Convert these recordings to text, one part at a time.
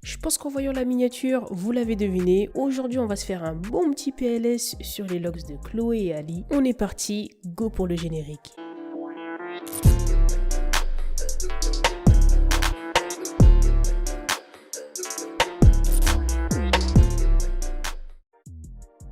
Je pense qu'en voyant la miniature, vous l'avez deviné, aujourd'hui on va se faire un bon petit PLS sur les looks de Chloé et Ali. On est parti, go pour le générique.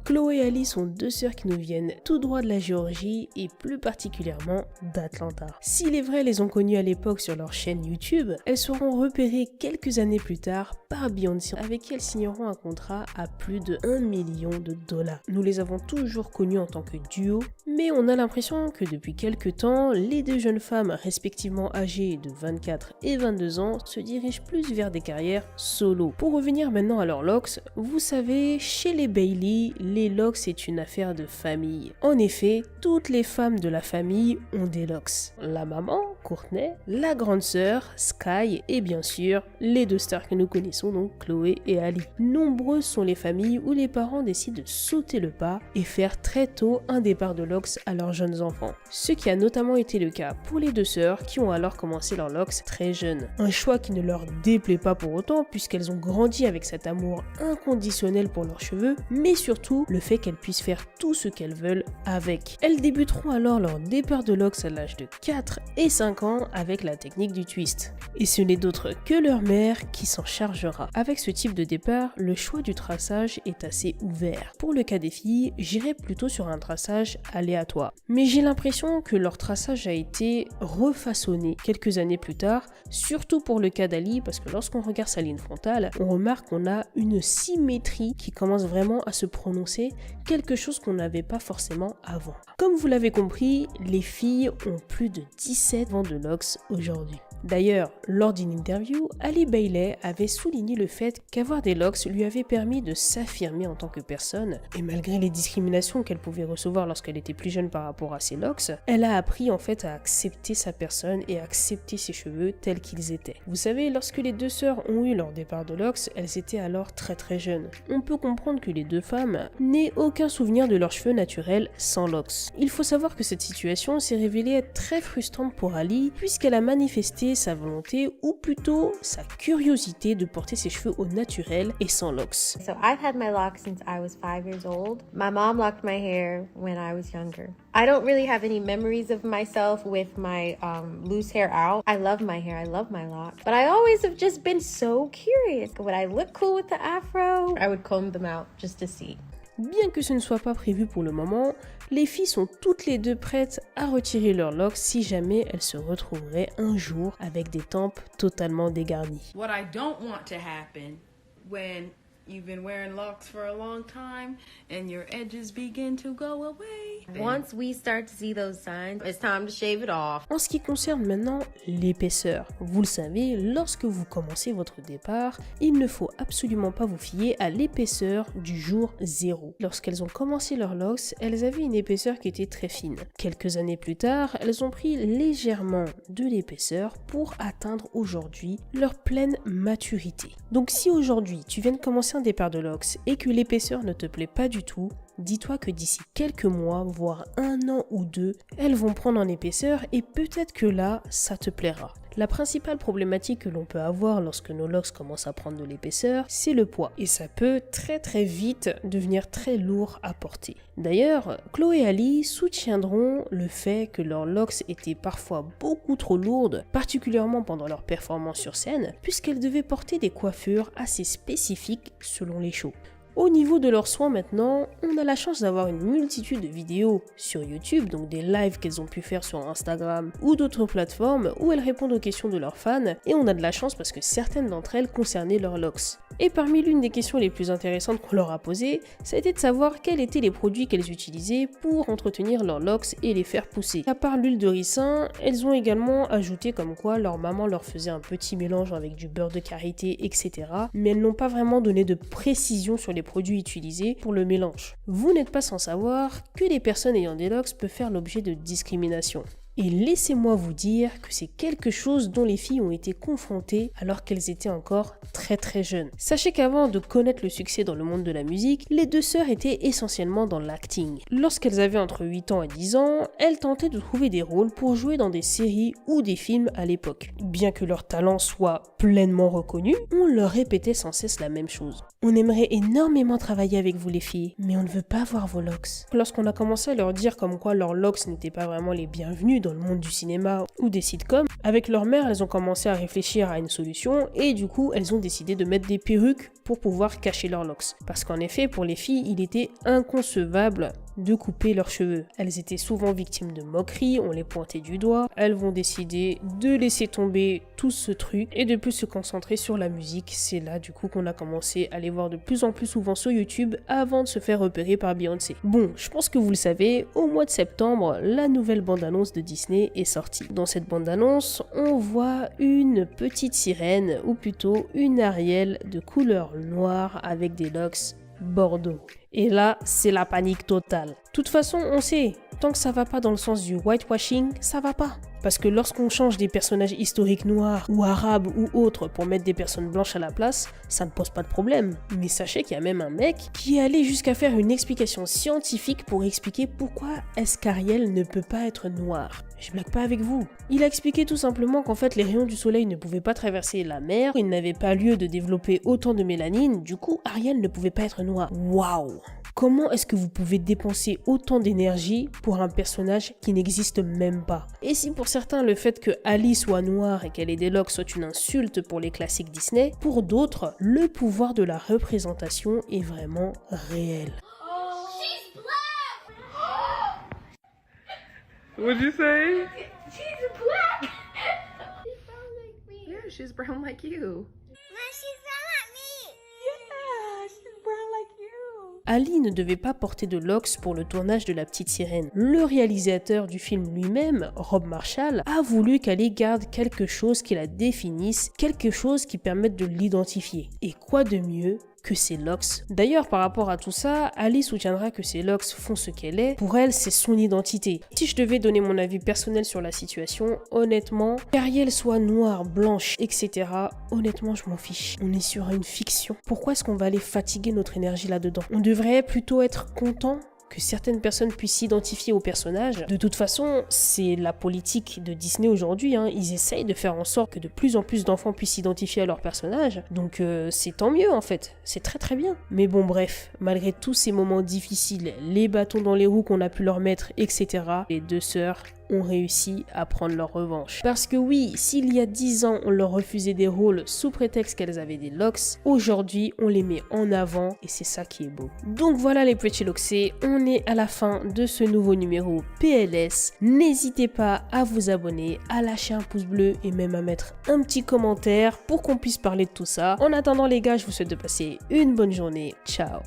Chloé et Ali sont deux sœurs qui nous viennent tout droit de la Géorgie et plus particulièrement d'Atlanta. S'il est vrai, elles les ont connues à l'époque sur leur chaîne YouTube, elles seront repérées quelques années plus tard par Beyoncé avec qui elles signeront un contrat à plus de 1 million de dollars. Nous les avons toujours connues en tant que duo, mais on a l'impression que depuis quelques temps, les deux jeunes femmes respectivement âgées de 24 et 22 ans se dirigent plus vers des carrières solo. Pour revenir maintenant à leurs looks, vous savez, chez les Bailey, les locks c'est une affaire de famille. En effet, toutes les femmes de la famille ont des locks. La maman, Courtney, la grande sœur, Sky, et bien sûr, les deux stars que nous connaissons, donc Chloé et Ali. Nombreuses sont les familles où les parents décident de sauter le pas et faire très tôt un départ de locks à leurs jeunes enfants. Ce qui a notamment été le cas pour les deux sœurs qui ont alors commencé leurs locks très jeunes. Un choix qui ne leur déplaît pas pour autant puisqu'elles ont grandi avec cet amour inconditionnel pour leurs cheveux, mais surtout le fait qu'elles puissent faire tout ce qu'elles veulent avec. Elles débuteront alors leur départ de locks à l'âge de 4 et 5 ans avec la technique du twist. Et ce n'est d'autre que leur mère qui s'en chargera. Avec ce type de départ, le choix du traçage est assez ouvert. Pour le cas des filles, j'irai plutôt sur un traçage aléatoire. Mais j'ai l'impression que leur traçage a été refaçonné quelques années plus tard, surtout pour le cas d'Ali, parce que lorsqu'on regarde sa ligne frontale, on remarque qu'on a une symétrie qui commence vraiment à se prononcer, quelque chose qu'on n'avait pas forcément avant. Comme vous l'avez compris, les filles ont plus de 17 ans de locks aujourd'hui. D'ailleurs, lors d'une interview, Ali Bailey avait souligné le fait qu'avoir des locks lui avait permis de s'affirmer en tant que personne, et malgré les discriminations qu'elle pouvait recevoir lorsqu'elle était plus jeune par rapport à ses locks, elle a appris en fait à accepter sa personne et à accepter ses cheveux tels qu'ils étaient. Vous savez, lorsque les deux sœurs ont eu leur départ de locks, elles étaient alors très jeunes. On peut comprendre que les deux femmes n'aient aucun souvenir de leurs cheveux naturels sans locks. Il faut savoir que cette situation s'est révélée être très frustrante pour Ali, puisqu'elle a manifesté sa volonté ou plutôt sa curiosité de porter ses cheveux au naturel et sans locks. So I've had my locks since I was 5 years old. My mom locked my hair when I was younger. I don't really have any memories of myself with my loose hair out. I love my hair, I love my locks. But I always have just been so curious. Would I look cool with the afro? I would comb them out just to see. Bien que ce ne soit pas prévu pour le moment, les filles sont toutes les deux prêtes à retirer leurs locks si jamais elles se retrouveraient un jour avec des tempes totalement dégarnies. What I don't want to happen when you've been wearing locks for a long time and your edges begin to go away. Once we start to see those signs, it's time to shave it off. En ce qui concerne maintenant l'épaisseur, vous le savez, lorsque vous commencez votre départ, il ne faut absolument pas vous fier à l'épaisseur du jour 0. Lorsqu'elles ont commencé leurs locks, elles avaient une épaisseur qui était très fine. Quelques années plus tard, elles ont pris légèrement de l'épaisseur pour atteindre aujourd'hui leur pleine maturité. Donc si aujourd'hui tu viens de commencer un départ de locks et que l'épaisseur ne te plaît pas du tout, dis-toi que d'ici quelques mois, voire 1 an ou 2, elles vont prendre en épaisseur et peut-être que là, ça te plaira. La principale problématique que l'on peut avoir lorsque nos locks commencent à prendre de l'épaisseur, c'est le poids. Et ça peut très vite devenir très lourd à porter. D'ailleurs, Chloé et Ali soutiendront le fait que leurs locks étaient parfois beaucoup trop lourdes, particulièrement pendant leurs performances sur scène, puisqu'elles devaient porter des coiffures assez spécifiques selon les shows. Au niveau de leurs soins maintenant, on a la chance d'avoir une multitude de vidéos sur YouTube, donc des lives qu'elles ont pu faire sur Instagram ou d'autres plateformes où elles répondent aux questions de leurs fans, et on a de la chance parce que certaines d'entre elles concernaient leurs locks. Et parmi l'une des questions les plus intéressantes qu'on leur a posées, ça a été de savoir quels étaient les produits qu'elles utilisaient pour entretenir leurs locks et les faire pousser. À part l'huile de ricin, elles ont également ajouté comme quoi leur maman leur faisait un petit mélange avec du beurre de karité, etc. Mais elles n'ont pas vraiment donné de précision sur les produits utilisés pour le mélange. Vous n'êtes pas sans savoir que les personnes ayant des locks peuvent faire l'objet de discrimination. Et laissez-moi vous dire que c'est quelque chose dont les filles ont été confrontées alors qu'elles étaient encore très très jeunes. Sachez qu'avant de connaître le succès dans le monde de la musique, les deux sœurs étaient essentiellement dans l'acting. Lorsqu'elles avaient entre 8 ans et 10 ans, elles tentaient de trouver des rôles pour jouer dans des séries ou des films à l'époque. Bien que leur talent soit pleinement reconnu, on leur répétait sans cesse la même chose. On aimerait énormément travailler avec vous les filles, mais on ne veut pas voir vos locks. Lorsqu'on a commencé à leur dire comme quoi leurs locks n'étaient pas vraiment les bienvenus dans le monde du cinéma ou des sitcoms, avec leur mère, elles ont commencé à réfléchir à une solution et du coup, elles ont décidé de mettre des perruques pour pouvoir cacher leurs locks. Parce qu'en effet, pour les filles, il était inconcevable de couper leurs cheveux. Elles étaient souvent victimes de moqueries, on les pointait du doigt. Elles vont décider de laisser tomber tout ce truc et de plus se concentrer sur la musique. C'est là du coup qu'on a commencé à les voir de plus en plus souvent sur YouTube avant de se faire repérer par Beyoncé. Bon, je pense que vous le savez, au mois de septembre, la nouvelle bande-annonce de Disney est sortie. Dans cette bande-annonce, on voit une petite sirène, ou plutôt une Ariel de couleur noire avec des locks bordeaux. Et là, c'est la panique totale. De toute façon, on sait, tant que ça va pas dans le sens du whitewashing, ça va pas. Parce que lorsqu'on change des personnages historiques noirs ou arabes ou autres pour mettre des personnes blanches à la place, ça ne pose pas de problème. Mais sachez qu'il y a même un mec qui est allé jusqu'à faire une explication scientifique pour expliquer pourquoi est-ce qu'Ariel ne peut pas être noire. Je blague pas avec vous. Il a expliqué tout simplement qu'en fait les rayons du soleil ne pouvaient pas traverser la mer, il n'avait pas lieu de développer autant de mélanine, du coup Ariel ne pouvait pas être noire. Waouh! Comment est-ce que vous pouvez dépenser autant d'énergie pour un personnage qui n'existe même pas? Et si pour certains le fait que Ali soit noire et qu'elle ait des locks soit une insulte pour les classiques Disney, pour d'autres, le pouvoir de la représentation est vraiment réel. What'd you say? She's black. She's brown like me. Yeah, she's brown like you. Ma, she's brown like me. Yeah, she's brown like you. Ali ne devait pas porter de locks pour le tournage de La Petite Sirène. Le réalisateur du film lui-même, Rob Marshall, a voulu qu'Ali garde quelque chose qui la définisse, quelque chose qui permette de l'identifier. Et quoi de mieux que ses locks. D'ailleurs, par rapport à tout ça, Ali soutiendra que ses locks font ce qu'elle est. Pour elle, c'est son identité. Si je devais donner mon avis personnel sur la situation, honnêtement, qu'Ariel soit noire, blanche, etc., honnêtement, je m'en fiche. On est sur une fiction. Pourquoi est-ce qu'on va aller fatiguer notre énergie là-dedans? On devrait plutôt être content que certaines personnes puissent s'identifier au personnage. De toute façon, c'est la politique de Disney aujourd'hui, hein. Ils essayent de faire en sorte que de plus en plus d'enfants puissent s'identifier à leur personnage. Donc c'est tant mieux en fait, c'est très très bien. Mais bon bref, malgré tous ces moments difficiles, les bâtons dans les roues qu'on a pu leur mettre, etc., les deux sœurs ont réussi à prendre leur revanche. Parce que oui, s'il y a 10 ans, on leur refusait des rôles sous prétexte qu'elles avaient des locks, aujourd'hui, on les met en avant et c'est ça qui est beau. Donc voilà les Pretty Locksés, on est à la fin de ce nouveau numéro PLS. N'hésitez pas à vous abonner, à lâcher un pouce bleu et même à mettre un petit commentaire pour qu'on puisse parler de tout ça. En attendant les gars, je vous souhaite de passer une bonne journée. Ciao.